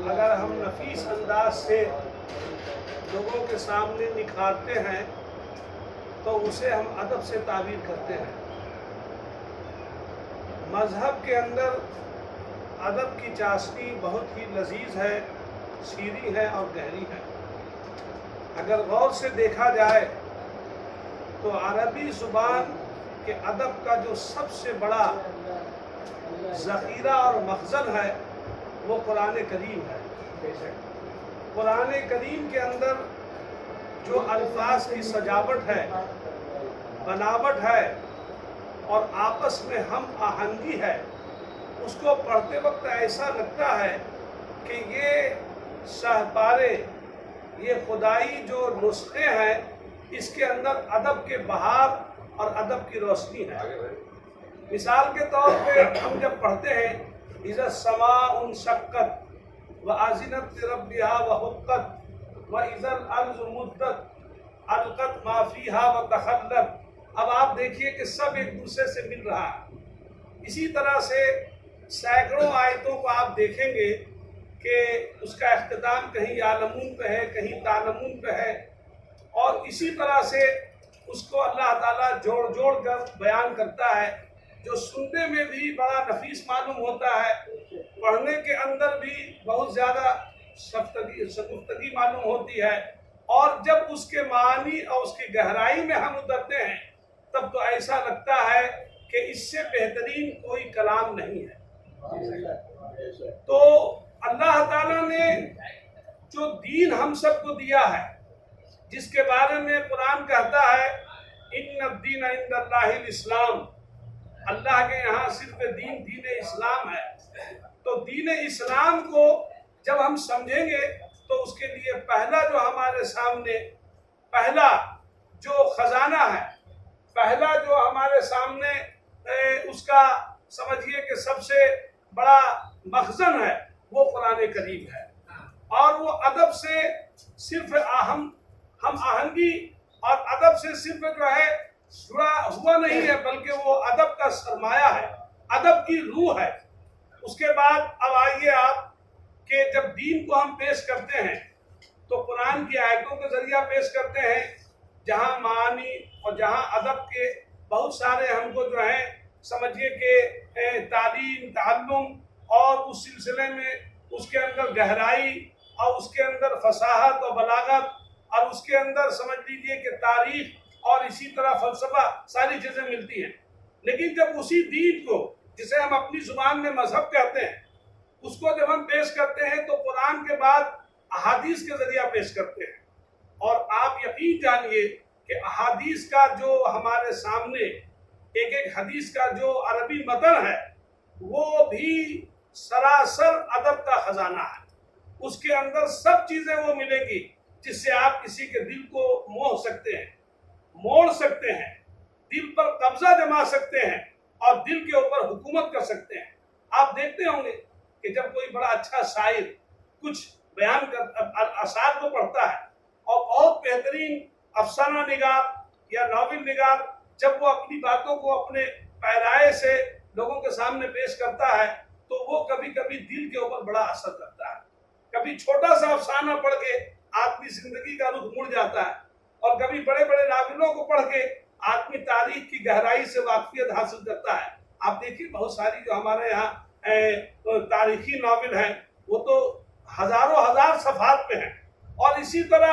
اگر ہم نفیس انداز سے لوگوں کے سامنے نکھارتے ہیں تو اسے ہم ادب سے تعبیر کرتے ہیں۔ مذہب کے اندر ادب کی چاشنی بہت ہی لذیذ ہے، شیریں ہے اور گہری ہے۔ اگر غور سے دیکھا جائے تو عربی زبان کے ادب کا جو سب سے بڑا ذخیرہ اور مخزن ہے وہ قرآن کریم ہے۔ قرآن کریم کے اندر جو الفاظ کی سجاوٹ ہے، بناوٹ ہے اور آپس میں ہم آہنگی ہے، اس کو پڑھتے وقت ایسا لگتا ہے کہ یہ شاہکارے، یہ خدائی جو نسخے ہیں، اس کے اندر ادب کے بہار اور ادب کی روشنی ہے۔ مثال کے طور پہ ہم جب پڑھتے ہیں اِذَا السَّمَاءُ انشَقَّتْ وَأَذِنَتْ لِرَبِّهَا وَحُقَّتْ وَإِذَا الْأَرْضُ مُدَّتْ أَلْقَتْ مَا فِيهَا وَتَخَلَّتْ۔ اب آپ دیکھیے کہ سب ایک دوسرے سے مل رہا ہے۔ اسی طرح سے سینکڑوں آیتوں کو آپ دیکھیں گے کہ اس کا اختتام کہیں یعلمون پہ ہے، کہیں تعلمون پہ ہے، اور اسی طرح سے اس کو اللہ تعالیٰ جوڑ جوڑ کر بیان کرتا ہے، جو سننے میں بھی بڑا نفیس معلوم ہوتا ہے، پڑھنے کے اندر بھی بہت زیادہ شگفتگی معلوم ہوتی ہے، اور جب اس کے معنی اور اس کی گہرائی میں ہم اترتے ہیں تب تو ایسا لگتا ہے کہ اس سے بہترین کوئی کلام نہیں ہے۔ تو اللہ تعالیٰ نے جو دین ہم سب کو دیا ہے، جس کے بارے میں قرآن کہتا ہے ان الدین عند اللہ الاسلام، اللہ کے یہاں صرف دین اسلام ہے۔ تو دین اسلام کو جب ہم سمجھیں گے تو اس کے لیے پہلا جو ہمارے سامنے پہلا جو خزانہ ہے، پہلا جو ہمارے سامنے اس کا سمجھیے کہ سب سے بڑا مخزن ہے وہ قرآن کریم ہے، اور وہ ادب سے صرف ہم آہنگی اور ادب سے صرف جو ہے جڑا ہوا نہیں ہے، بلکہ وہ ادب کا سرمایہ ہے، ادب کی روح ہے۔ اس کے بعد اب آئیے آپ کہ جب دین کو ہم پیش کرتے ہیں تو قرآن کی آیتوں کے ذریعہ پیش کرتے ہیں، جہاں معانی اور جہاں ادب کے بہت سارے ہم کو جو ہیں سمجھیے کہ تعلیم، تعلم اور اس سلسلے میں اس کے اندر گہرائی اور اس کے اندر فصاحت اور بلاغت اور اس کے اندر سمجھ لیجیے کہ تاریخ اور اسی طرح فلسفہ ساری چیزیں ملتی ہیں۔ لیکن جب اسی دین کو، جسے ہم اپنی زبان میں مذہب کہتے ہیں، اس کو جب ہم پیش کرتے ہیں تو قرآن کے بعد احادیث کے ذریعہ پیش کرتے ہیں، اور آپ یقین جانیے کہ احادیث کا جو ہمارے سامنے ایک ایک حدیث کا جو عربی متن ہے وہ بھی سراسر ادب کا خزانہ ہے۔ اس کے اندر سب چیزیں وہ ملیں گی جس سے آپ کسی کے دل کو موہ سکتے ہیں، موڑ سکتے ہیں، دل پر قبضہ جما سکتے ہیں اور دل کے اوپر حکومت کر سکتے ہیں۔ آپ دیکھتے ہوں گے کہ جب کوئی بڑا اچھا شاعر کچھ بیان کر اشعار کو پڑھتا ہے، اور بہت بہترین افسانہ نگار یا ناول نگار جب وہ اپنی باتوں کو اپنے پیرائے سے لوگوں کے سامنے پیش کرتا ہے تو وہ کبھی کبھی دل کے اوپر بڑا اثر کرتا ہے۔ کبھی چھوٹا سا افسانہ پڑھ کے آدمی زندگی کا رخ مڑ جاتا ہے، اور کبھی بڑے بڑے ناولوں کو پڑھ کے آدمی تاریخ کی گہرائی سے واقفیت حاصل کرتا ہے۔ آپ دیکھیے بہت ساری جو ہمارے یہاں تاریخی ناول ہیں وہ تو ہزاروں ہزار صفحات پہ ہیں، اور اسی طرح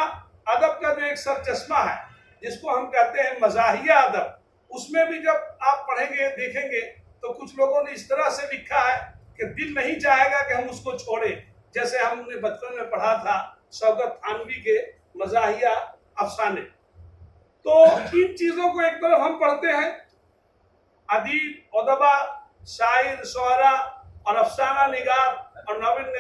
ادب کا جو ایک سر چشمہ ہے جس کو ہم کہتے ہیں مزاحیہ ادب، اس میں بھی جب آپ پڑھیں گے دیکھیں گے تو کچھ لوگوں نے اس طرح سے لکھا ہے کہ دل نہیں چاہے گا کہ ہم اس کو چھوڑیں، جیسے ہم نے بچپن میں پڑھا تھا شوکت تھانوی کے مزاحیہ افسانے۔ تو ان چیزوں کو ایک طرف ہم پڑھتے ہیں، ادیب، ادبا، شاعر، شعراء اور افسانہ نگار اور ناول